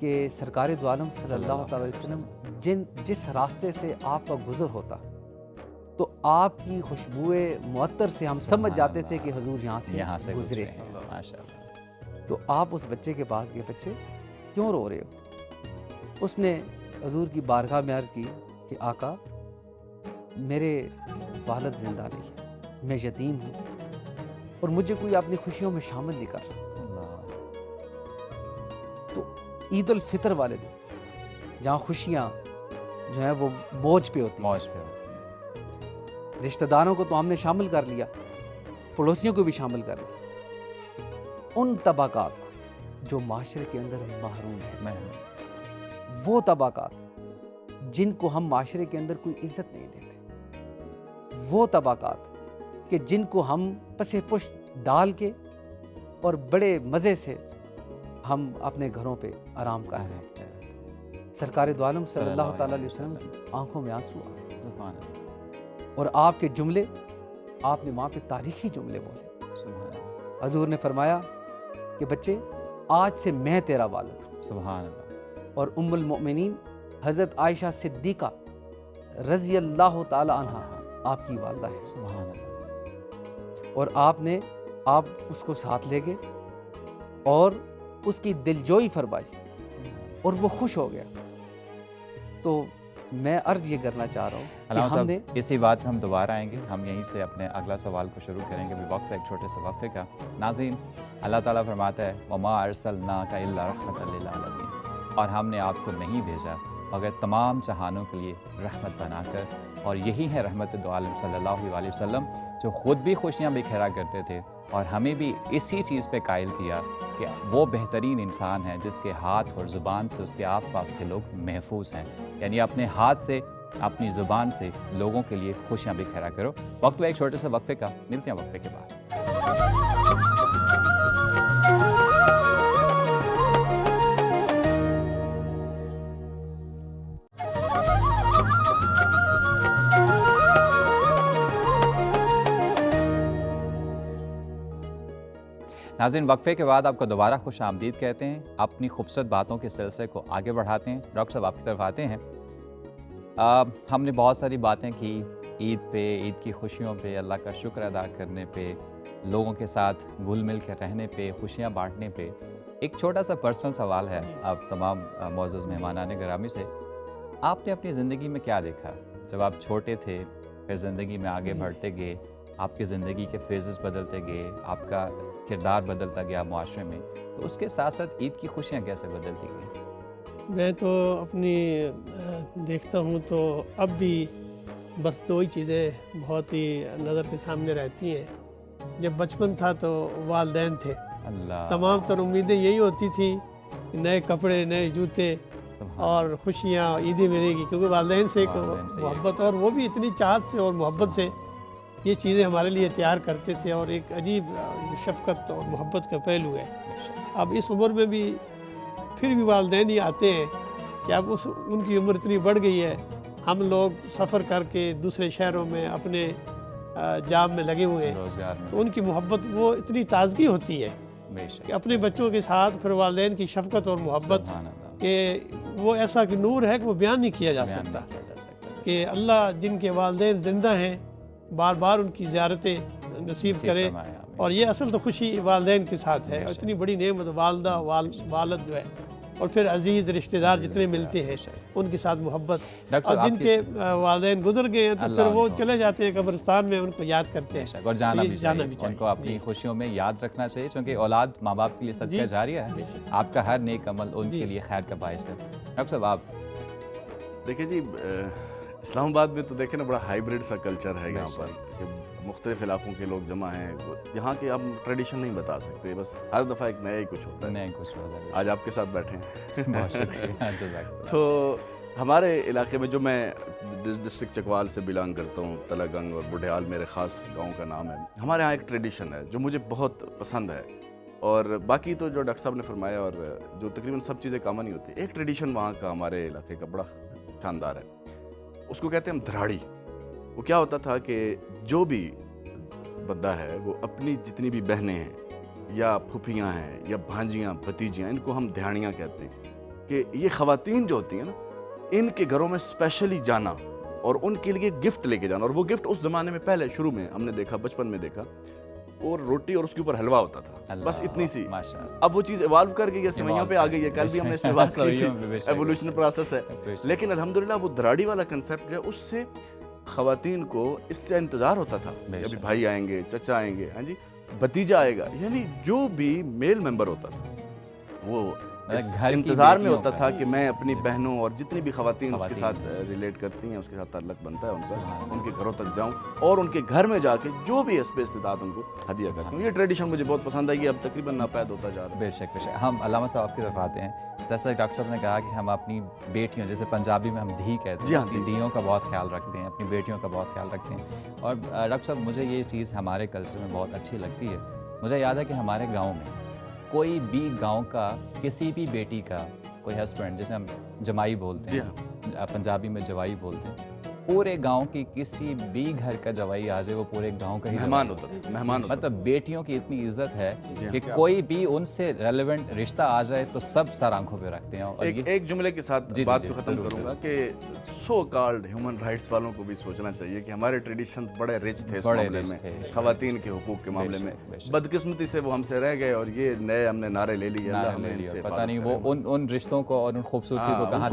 کہ سرکار دو عالم صلی اللہ تعالی علیہ وسلم جس راستے سے آپ کا گزر ہوتا تو آپ کی خوشبوئے معطر سے ہم سمجھ جاتے تھے کہ حضور یہاں سے گزرے ہیں. ماشاءاللہ. تو آپ اس بچے کے پاس گئے, بچے کیوں رو رہے ہو؟ اس نے حضور کی بارگاہ میں عرض کی کہ آقا میرے والد زندہ نہیں ہے, میں یتیم ہوں اور مجھے کوئی اپنی خوشیوں میں شامل نہیں کر رہا. تو عید الفطر والے دن جہاں خوشیاں جو ہیں وہ موج پہ ہوتی ہیں, رشتہ داروں کو تو ہم نے شامل کر لیا, پڑوسیوں کو بھی شامل کر لیا, ان طبقات کو جو معاشرے کے اندر محروم ہیں, وہ طبقات جن کو ہم معاشرے کے اندر کوئی عزت نہیں دیتے, وہ طبقات کہ جن کو ہم پسے پشت ڈال کے اور بڑے مزے سے ہم اپنے گھروں پہ آرام کر رہے ہیں. سرکار دو عالم صلی اللہ تعالی علیہ وسلم کی آنکھوں میں آنسو آ, اور آپ کے جملے, آپ نے وہاں پہ تاریخی جملے بولے. حضور نے فرمایا کہ بچے آج سے میں تیرا والد ہوں. سبحان اللہ. اور ام المؤمنین حضرت عائشہ صدیقہ رضی اللہ تعالی عنہ آپ کی والدہ ہے. سبحان اللہ. اور آپ اس کو ساتھ لے گئے اور اس کی دلجوئی فرمائی اور وہ خوش ہو گیا. تو میں عرض یہ کرنا چاہ رہا ہوں علامہ کہ ہم نے صاحب اسی بات پہ ہم دوبارہ آئیں گے, ہم یہیں سے اپنے اگلا سوال کو شروع کریں گے, بھی وقت ہے ایک چھوٹے سے وقفے کا. ناظرین, اللہ تعالیٰ فرماتا ہے وَمَا أَرْسَلْنَاكَ إِلَّا رَحْمَةً لِلْعَالَمِينَ, اور ہم نے آپ کو نہیں بھیجا مگر تمام جہانوں کے لیے رحمت بنا کر. اور یہی ہے رحمت دو عالم صلی اللہ علیہ وسلم, جو خود بھی خوشیاں بکھیرا کرتے تھے اور ہمیں بھی اسی چیز پہ قائل کیا کہ وہ بہترین انسان ہے جس کے ہاتھ اور زبان سے اس کے آس پاس کے لوگ محفوظ ہیں. یعنی اپنے ہاتھ سے, اپنی زبان سے لوگوں کے لیے خوشیاں بکھیرا کرو. وقت ایک چھوٹے سے وقفے کا, ملتے ہیں وقفے کے بعد. ناظرین, وقفے کے بعد آپ کو دوبارہ خوش آمدید کہتے ہیں. اپنی خوبصورت باتوں کے سلسلے کو آگے بڑھاتے ہیں. ڈاکٹر صاحب آپ کی طرف آتے ہیں. ہم نے بہت ساری باتیں کی عید پہ, عید کی خوشیوں پہ, اللہ کا شکر ادا کرنے پہ, لوگوں کے ساتھ گھل مل کے رہنے پہ, خوشیاں بانٹنے پہ. ایک چھوٹا سا پرسنل سوال ہے آپ تمام معزز مہمانان گرامی سے. آپ نے اپنی زندگی میں کیا دیکھا جب آپ چھوٹے تھے, پھر زندگی میں آگے بڑھتے گئے, آپ کی زندگی کے فیزز بدلتے گئے, آپ کا کردار بدلتا گیا معاشرے میں, تو اس کے ساتھ ساتھ عید کی خوشیاں کیسے بدلتی گئیں؟ میں تو اپنی دیکھتا ہوں تو اب بھی بس دو ہی چیزیں بہت ہی نظر کے سامنے رہتی ہیں. جب بچپن تھا تو والدین تھے, اللہ, تمام تر امیدیں یہی ہوتی تھی کہ نئے کپڑے, نئے جوتے اور خوشیاں, عیدیں ملے گی, کیونکہ والدین سے ایک محبت, اور وہ بھی اتنی چاہت سے اور محبت سے یہ چیزیں ہمارے لیے تیار کرتے تھے, اور ایک عجیب شفقت اور محبت کا پہلو ہے. اب اس عمر میں بھی پھر بھی والدین ہی آتے ہیں کہ اب ان کی عمر اتنی بڑھ گئی ہے, ہم لوگ سفر کر کے دوسرے شہروں میں اپنے جاب میں لگے ہوئے ہیں, روزگار میں, تو ان کی محبت وہ اتنی تازگی ہوتی ہے بے شک, کہ اپنے بچوں کے ساتھ پھر والدین کی شفقت اور محبت سبحان اللہ, کہ وہ ایسا کہ نور ہے کہ وہ بیان نہیں کیا جا بیان سکتا. نہیں کیا جا سکتا. کہ اللہ جن کے والدین زندہ ہیں بار بار ان کی زیارتیں نصیب کرے, فرمائے, آمین. اور یہ اصل تو خوشی والدین کے ساتھ ہے. بے اور شک. اتنی بڑی نعمت والدہ والد جو ہے, اور پھر عزیز رشتہ دار جتنے ملتے ہیں ان کے ساتھ محبت. ڈاکٹر اور صاحب, جن آپ کے والدین گزر گئے ہیں تو اللہ پھر وہ ان کو- چلے جاتے ہیں قبرستان میں, ان کو یاد کرتے بے ہیں. شک, اور جانا یہ بھی جانا چاہیے, بھی ان کو چاہیے. اپنی جی. خوشیوں میں یاد رکھنا چاہیے, چونکہ اولاد ماں باپ کے لیے صدقہ جی. جاریہ ہے. بے شک. آپ کا ہر نیک عمل ان جی. کے لیے خیر کا باعث ہے. ڈاکٹر صاحب آپ دیکھیں جی, اسلام آباد میں تو دیکھیں نا بڑا ہائیبریڈ سا کلچر ہے یہاں بے پر, شک. کہ مختلف علاقوں کے لوگ جمع ہیں, یہاں کے ہم ٹریڈیشن نہیں بتا سکتے, بس ہر دفعہ ایک نیا ہی کچھ ہوتا ہے. نہیں کچھ ہو جائے. آج آپ کے ساتھ بیٹھے ہیں. بہت شکریہ, جزاک اللہ. تو ہمارے علاقے میں, جو میں ڈسٹرکٹ چکوال سے بلانگ کرتا ہوں, تلا گنگ اور بڈھیال میرے خاص گاؤں کا نام ہے, ہمارے ہاں ایک ٹریڈیشن ہے جو مجھے بہت پسند ہے, اور باقی تو جو ڈاکٹر صاحب نے فرمایا اور جو تقریباً سب چیزیں کامن ہی ہوتی ہیں. ایک ٹریڈیشن وہاں کا ہمارے علاقے کا بڑا شاندار ہے, اس کو کہتے ہیں ہم دھراڑی. وہ کیا ہوتا تھا کہ جو بھی بندہ ہے وہ اپنی جتنی بھی بہنیں ہیں یا پھوپھیاں ہیں یا بھانجیاں بھتیجیاں, ان کو ہم دھیانیاں کہتے ہیں. کہ یہ خواتین جو ہوتی ہیں نا، ان کے گھروں میں اسپیشلی جانا اور ان کے لیے گفٹ لے کے جانا، اور وہ گفٹ اس زمانے میں پہلے شروع میں ہم نے دیکھا، بچپن میں دیکھا، اور روٹی اور اس کے اوپر حلوہ ہوتا تھا، بس اتنی سی. اب وہ چیز ایوالو کر گئی ہے، سوئیوں پہ آ گئی ہے. کل بھی ہم نے اس پہ بات کی تھی، ایوولوشن پروسیس ہے. لیکن الحمدللہ وہ دراڑی والا کنسیپٹ جو ہے، اس سے خواتین کو اس سے انتظار ہوتا تھا کہ ابھی بھائی آئیں گے، چچا آئیں گے، ہاں جی، بھتیجا آئے گا، یعنی جو بھی میل ممبر ہوتا تھا وہ انتظار میں ہوتا تھا کہ میں اپنی بہنوں اور جتنی بھی خواتین اس کے ساتھ ریلیٹ کرتی ہیں، اس کے ساتھ تعلق بنتا ہے ان کا، ان کے گھروں تک جاؤں اور ان کے گھر میں جا کے جو بھی اس پہ استطاعت ان کو ہدیہ کرتی ہوں. یہ ٹریڈیشن مجھے بہت پسند آئی ہے، اب تقریباً ناپید ہوتا جا رہا ہے. بے شک بے شک. ہم علامہ صاحب کی طرف آتے ہیں. جیسا ڈاکٹر صاحب نے کہا کہ ہم اپنی بیٹیوں، جیسے پنجابی میں ہم دھی کہتے ہیں، اپنی دھیوں کا بہت خیال رکھتے ہیں، اپنی بیٹیوں کا بہت خیال رکھتے ہیں. اور ڈاکٹر صاحب مجھے یہ چیز ہمارے کلچر میں بہت اچھی لگتی ہے. مجھے یاد ہے کہ ہمارے گاؤں میں کوئی بھی گاؤں کا کسی بھی بیٹی کا کوئی ہسبینڈ، جیسے ہم جمائی بولتے ہیں، پنجابی میں جوائی بولتے ہیں، پورے گاؤں کی کسی بھی گھر کا جوائی آ جائے وہ پورے گاؤں کا ہی مہمان ہوتا تھا، مہمان ہوتا. مطلب بیٹیوں کی اتنی عزت ہے کہ کوئی بھی ان سے ریلیونٹ رشتہ آ جائے تو سب سر آنکھوں پہ رکھتے ہیں. اور ایک جملے کے ساتھ بات کو ختم کروں گا کہ سو کالڈ ہیومن رائٹس والوں کو بھی سوچنا چاہیے کہ ہمارے ٹریڈیشن بڑے رچ تھے اس معاملے میں، خواتین کے حقوق کے معاملے میں. بدقسمتی سے وہ ہم سے رہ گئے اور یہ نئے ہم نے نعرے لے لیے. پتہ نہیں وہ ان رشتوں کو اور ان خوبصورتی کو کہاں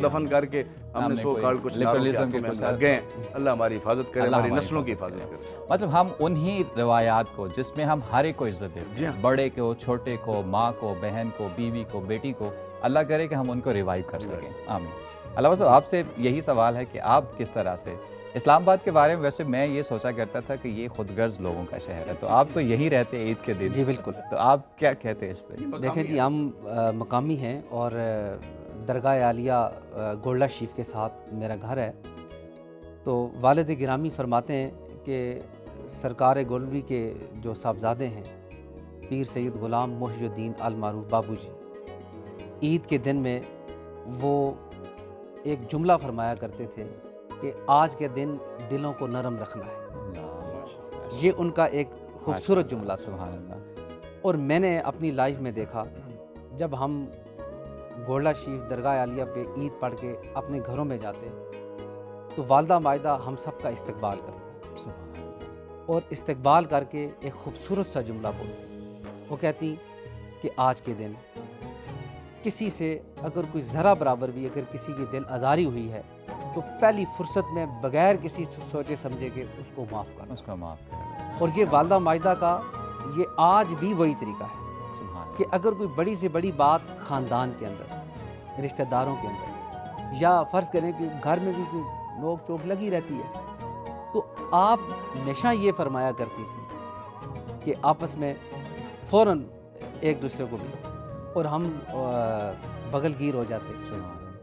دفن کر کے ہم نے سو کالڈ کچھ لبرلزم کے لگ گئے. اللہ ہماری حفاظت کرے، ہماری نسلوں کی حفاظت کرے. مطلب ہم انہی روایات کو جس میں ہم ہر ایک کو عزت دیتے ہیں، بڑے کو، چھوٹے کو، ماں کو، بہن کو، بیوی کو، بیٹی کو، اللہ کرے کہ ہم ان کو ریوائیو کر سکیں. آمین. علامہ صاحب آپ سے یہی سوال ہے کہ آپ کس طرح سے اسلام آباد کے بارے میں، ویسے میں یہ سوچا کرتا تھا کہ یہ خود غرض لوگوں کا شہر ہے، تو آپ تو یہی رہتے عید کے دن. جی بالکل. تو آپ کیا کہتے ہیں اس پہ؟ دیکھیں جی، ہم مقامی ہیں اور درگاہ عالیہ گولڈا شریف کے ساتھ میرا گھر ہے. تو والد گرامی فرماتے ہیں کہ سرکار گولوی کے جو صاحبزادے ہیں پیر سید غلام محی الدین المعروف بابو جی، عید کے دن میں وہ ایک جملہ فرمایا کرتے تھے کہ آج کے دن دلوں کو نرم رکھنا ہے. یہ ان کا ایک خوبصورت جملہ تھا. سبحان اللہ. اور میں نے اپنی لائف میں دیکھا، جب ہم گولڈا شریف درگاہ عالیہ پہ عید پڑھ کے اپنے گھروں میں جاتے تو والدہ مائدہ ہم سب کا استقبال کرتی، اور استقبال کر کے ایک خوبصورت سا جملہ بولتی. وہ کہتی کہ آج کے دن کسی سے اگر کوئی ذرا برابر بھی اگر کسی کی دل آزاری ہوئی ہے تو پہلی فرصت میں بغیر کسی سوچے سمجھے کے اس کو معاف کرنا، اس کو معاف کرنا. اور یہ والدہ مائدہ کا یہ آج بھی وہی طریقہ ہے سبحان کہ اگر کوئی بڑی سے بڑی بات خاندان کے اندر، رشتہ داروں کے اندر، یا فرض کریں کہ گھر میں بھی کوئی نوک چوک لگی رہتی ہے، تو آپ ہمیشہ یہ فرمایا کرتی تھی کہ آپس میں فوراً ایک دوسرے کو ملو، اور ہم بغل گیر ہو جاتے.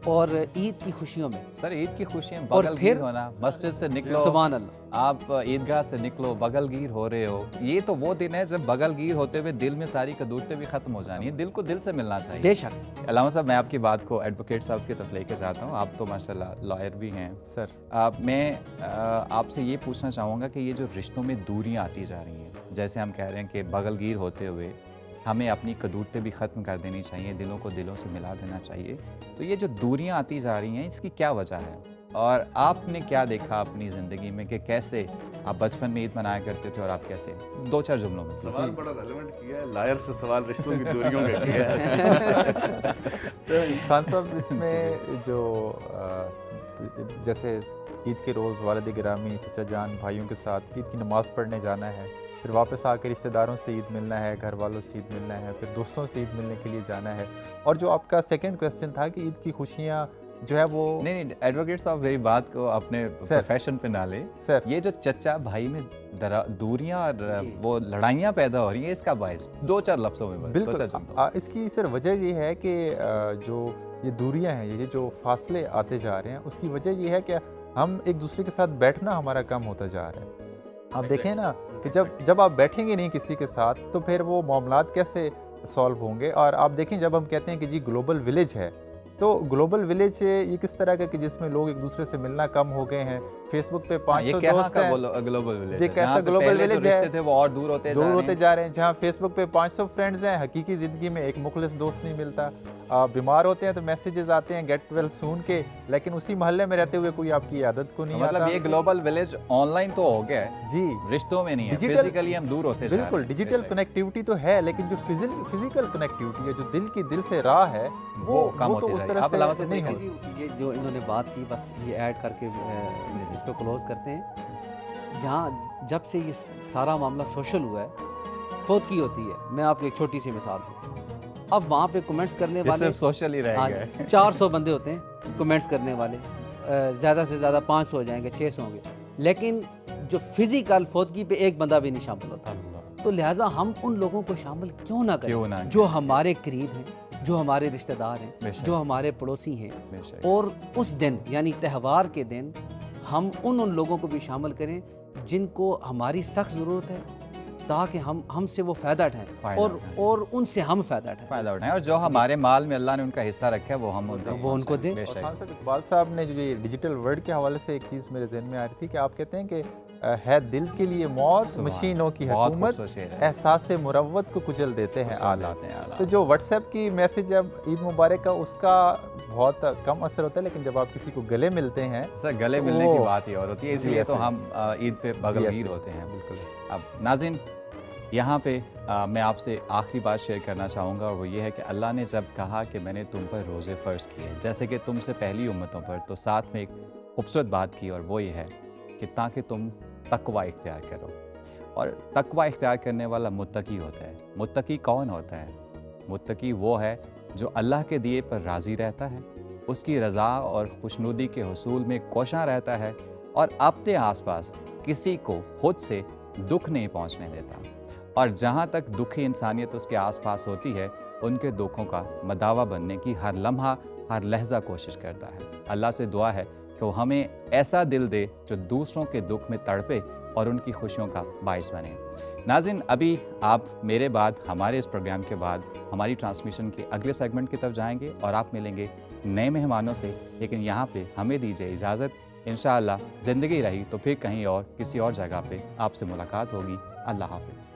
اور عید کی خوشیوں میں سر، عید کی خوشیاں اور بغل پھر گیر ہونا، مسجد سے نکلو، سبحان اللہ، آپ عیدگاہ سے نکلو، بغل گیر ہو رہے ہو. یہ تو وہ دن ہے جب بغل گیر ہوتے ہوئے دل میں ساری قدورتیں بھی ختم ہو جانی ہیں. دل کو دل سے ملنا چاہیے. بے شک. علامہ صاحب، میں آپ کی بات کو ایڈوکیٹ صاحب کی طرف لے کے جاتا ہوں. آپ تو ماشاءاللہ لائر بھی ہیں. سر میں آپ سے یہ پوچھنا چاہوں گا کہ یہ جو رشتوں میں دوریاں آتی جا رہی ہیں، جیسے ہم کہہ رہے ہیں کہ بغل گیر ہوتے ہوئے ہمیں اپنی قدورتیں بھی ختم کر دینی چاہیے، دلوں کو دلوں سے ملا دینا چاہیے، تو یہ جو دوریاں آتی جا رہی ہیں اس کی کیا وجہ ہے؟ اور آپ نے کیا دیکھا اپنی زندگی میں کہ کیسے آپ بچپن میں عید منایا کرتے تھے اور آپ کیسے؟ 2-4 جملوں میں. سوال بڑا ریلیونٹ کیا ہے، لائر سے سوال رشتوں کی دوریوں کا کیا ہے. خان صاحب، اس میں جو جیسے عید کے روز والد گرامی، چچا جان، بھائیوں کے ساتھ عید کی نماز پڑھنے جانا ہے، پھر واپس آ کے رشتہ داروں سے عید ملنا ہے، گھر والوں سے عید ملنا ہے، پھر دوستوں سے عید ملنے کے لیے جانا ہے. اور جو آپ کا سیکنڈ کویسچن تھا کہ عید کی خوشیاں جو ہے وہ نہیں ایڈوکیٹ صاحب میری بات کو اپنے پروفیشن پہ نہ لے. سر یہ جو چچا بھائی میں دوریاں اور وہ لڑائیاں پیدا ہو رہی ہیں، اس کا باعث 2-4 لفظوں میں بالکل اس کی سر وجہ یہ ہے کہ جو یہ دوریاں ہیں، یہ جو فاصلے آتے جا رہے ہیں، اس کی وجہ یہ ہے کہ ہم ایک دوسرے کے ساتھ بیٹھنا ہمارا کم ہوتا جا رہا ہے. آپ دیکھیں نا کہ جب آپ بیٹھیں گے نہیں کسی کے ساتھ تو پھر وہ معاملات کیسے سالو ہوں گے. اور آپ دیکھیں جب ہم کہتے ہیں کہ جی گلوبل ولیج ہے، تو گلوبل ولیج یہ کس طرح کا کہ جس میں لوگ ایک دوسرے سے ملنا کم ہو گئے ہیں، فیس بک پہ 500 دوست ہیں، گلوبل ولیج یہ کیسا گلوبل ولیج ہے؟ رشتے تھے وہ اور دور ہوتے جا رہے ہیں، جہاں فیس بک پہ 500 فرینڈز ہیں، حقیقی زندگی میں ایک مخلص دوست نہیں ملتا. بیمار ہوتے ہیں تو میسیجز آتے ہیں گیٹ ویل سون کے، لیکن اسی محلے میں رہتے ہوئے کوئی آپ کی عادت کو نہیں آتا. مطلب یہ گلوبل ولیج آن لائن تو ہو گیا ہے جی، رشتوں میں نہیں ہے، فزیکلی ہم دور ہوتے جا رہے ہیں. بالکل ڈیجیٹل کنیکٹیوٹی تو ہے، لیکن جو فزیکل کنیکٹیوٹی ہے، جو دل کی دل سے راہ ہے، وہ تو اس طرح سے نہیں ہوتی. یہ جو انہوں نے بات کی بس یہ ایڈ کر کے اس کو کلوز کرتے ہیں. جہاں جب سے یہ سارا معاملہ سوشل ہوا ہے، فوت کی ہوتی ہے، میں آپ کو ایک چھوٹی سی مثال دوں. اب وہاں پہ کمنٹس کرنے والے صرف سوشل ہی رہ گئے، 400 بندے ہوتے ہیں کمنٹس کرنے والے، زیادہ سے زیادہ 500 ہو جائیں گے، 600 ہوں گے، لیکن جو فزیکل فوتگی پہ ایک بندہ بھی نہیں شامل ہوتا. تو لہٰذا ہم ان لوگوں کو شامل کیوں نہ کریں جو ہمارے قریب ہیں، جو ہمارے رشتہ دار ہیں، جو ہمارے پڑوسی ہیں. اور اس دن یعنی تہوار کے دن ہم ان لوگوں کو بھی شامل کریں جن کو ہماری سخت ضرورت ہے، تاکہ ہم سے وہ فائدہ اٹھائیں اور ان سے ہم فائدہ اٹھائیں، اور جو ہمارے مال میں اللہ نے ان کا حصہ رکھا ہے وہ ہم ان کو دیں. خان صاحب، اقبال صاحب نے جو یہ ڈیجیٹل ورلڈ کے حوالے سے ایک چیز میرے ذہن میں آ رہی تھی کہ آپ کہتے ہیں کہ ہے دل کے لیے موت، مشینوں کی حکومت، احساس مروت کو کچل دیتے ہیں آلات. تو جو واٹس ایپ کی میسج اب عید مبارک کا، اس کا بہت کم اثر ہوتا ہے، لیکن جب آپ کسی کو گلے ملتے ہیں، سر گلے ملنے کی بات ہی اور ہوتی ہے، اس لیے تو ہم عید پہ بغیر ہوتے ہیں. بالکل. اب ناظرین، یہاں پہ میں آپ سے آخری بات شیئر کرنا چاہوں گا، اور وہ یہ ہے کہ اللہ نے جب کہا کہ میں نے تم پر روزے فرض کیے جیسے کہ تم سے پہلی امتوں پر، تو ساتھ میں ایک خوبصورت بات کی، اور وہ یہ ہے کہ تاکہ تم تقوی اختیار کرو. اور تقوی اختیار کرنے والا متقی ہوتا ہے. متقی کون ہوتا ہے؟ متقی وہ ہے جو اللہ کے دیے پر راضی رہتا ہے، اس کی رضا اور خوشنودی کے حصول میں کوشاں رہتا ہے، اور اپنے آس پاس کسی کو خود سے دکھ نہیں پہنچنے دیتا. اور جہاں تک دکھی انسانیت اس کے آس پاس ہوتی ہے، ان کے دکھوں کا مداوا بننے کی ہر لمحہ ہر لحظہ کوشش کرتا ہے. اللہ سے دعا ہے کہ وہ ہمیں ایسا دل دے جو دوسروں کے دکھ میں تڑپے اور ان کی خوشیوں کا باعث بنے. ناظرین، ابھی آپ میرے بعد ہمارے اس پروگرام کے بعد ہماری ٹرانسمیشن کے اگلے سیگمنٹ کی طرف جائیں گے، اور آپ ملیں گے نئے مہمانوں سے. لیکن یہاں پہ ہمیں دیجیے اجازت. انشاءاللہ زندگی رہی تو پھر کہیں اور کسی اور جگہ پہ آپ سے ملاقات ہوگی. اللہ حافظ.